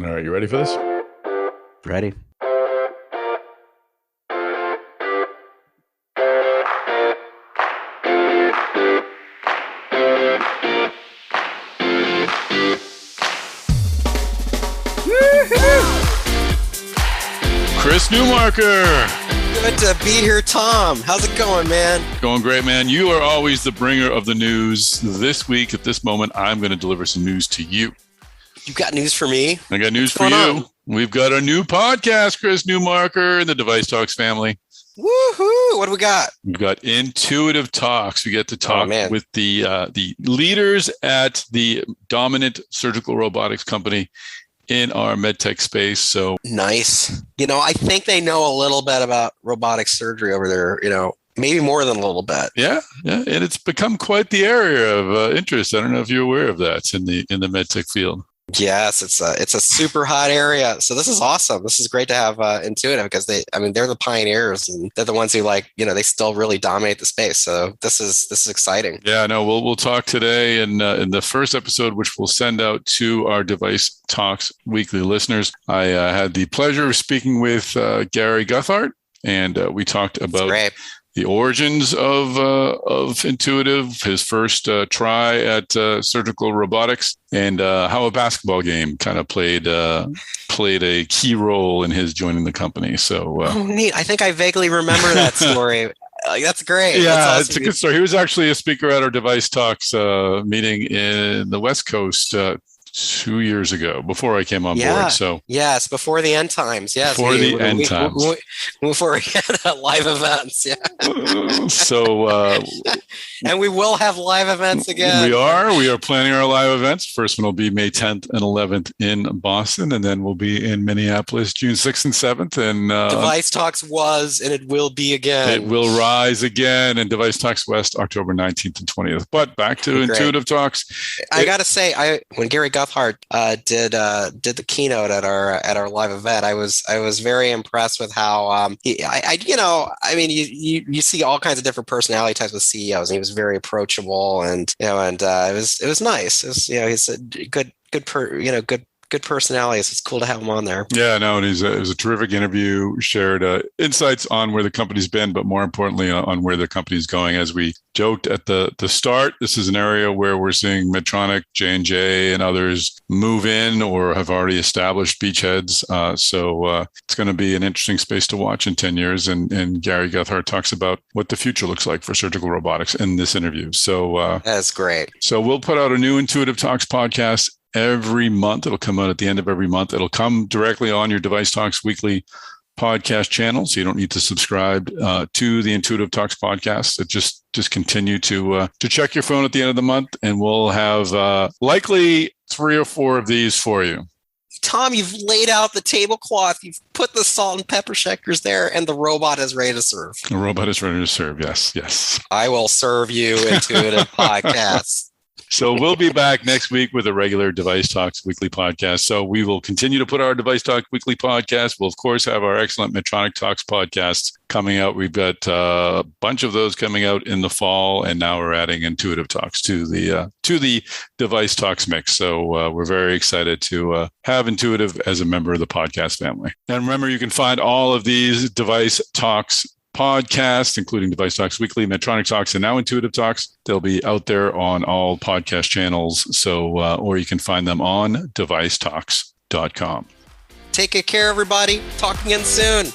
All right, you ready for this? Ready. Chris Newmarker. Good to be here, Tom. How's it going, man? Going great, man. You are always the bringer of the news. This week, at this moment, I'm going to deliver some news to you. You got news for me? I got news for you. On? We've got a new podcast, Chris Newmarker, and the DeviceTalks family. Woohoo! What do we got? We've got IntuitiveTalks. We get to talk with the leaders at the dominant surgical robotics company in our medtech space. So nice. I think they know a little bit about robotic surgery over there, maybe more than a little bit. Yeah. And it's become quite the area of interest. I don't know if you're aware of that in the medtech field. Yes, it's a super hot area. So this is awesome. This is great to have Intuitive because they're the pioneers and they're the ones who they still really dominate the space. So this is exciting. Yeah, no, we'll talk today in the first episode, which we'll send out to our DeviceTalks Weekly listeners. I had the pleasure of speaking with Gary Guthart, and we talked about the origins of Intuitive, his first try at surgical robotics, and how a basketball game kind of played a key role in his joining the company. So, neat. I think I vaguely remember that story. That's great. Yeah, that's awesome. It's a good story. He was actually a speaker at our DeviceTalks meeting in the West Coast 2 years ago, before I came on board. So yes, before the end times. Yes, before the end times. Before we had live events. Yeah. So, and we will have live events again. We are planning our live events. First one will be May 10th and 11th in Boston, and then we'll be in Minneapolis June 6th and 7th. And DeviceTalks was, and it will be again. It will rise again, and DeviceTalks West October 19th and 20th. But back to IntuitiveTalks. I got to say, when Gary Guthart did the keynote at our live event, I was very impressed with how you see all kinds of different personality types with CEOs, and he was very approachable, and it was nice. It was, he's a good personality. So it's cool to have him on there. Yeah, no, and it was a terrific interview. Shared insights on where the company's been, but more importantly, on where the company's going. As we joked at the start, this is an area where we're seeing Medtronic, J&J, and others move in or have already established beachheads. So it's going to be an interesting space to watch in 10 years. And Gary Guthart talks about what the future looks like for surgical robotics in this interview. So that's great. So we'll put out a new Intuitive Talks podcast every month. It'll come out at the end of every month. It'll come directly on your DeviceTalks Weekly podcast channel, so you don't need to subscribe to the IntuitiveTalks podcast. It just continue to check your phone at the end of the month, and we'll have likely 3 or 4 of these for you. Tom, you've laid out the tablecloth. You've put the salt and pepper shakers there, and the robot is ready to serve. The robot is ready to serve. Yes. I will serve you Intuitive podcasts. So we'll be back next week with a regular DeviceTalks Weekly podcast. So we will continue to put our DeviceTalks Weekly podcast. We'll, of course, have our excellent Medtronic Talks podcasts coming out. We've got a bunch of those coming out in the fall, and now we're adding Intuitive Talks to the DeviceTalks mix. So we're very excited to have Intuitive as a member of the podcast family. And remember, you can find all of these DeviceTalks podcasts, including DeviceTalks Weekly, Medtronic Talks, and now IntuitiveTalks. They'll be out there on all podcast channels. So, or you can find them on DeviceTalks.com. Take good care, everybody. Talk again soon.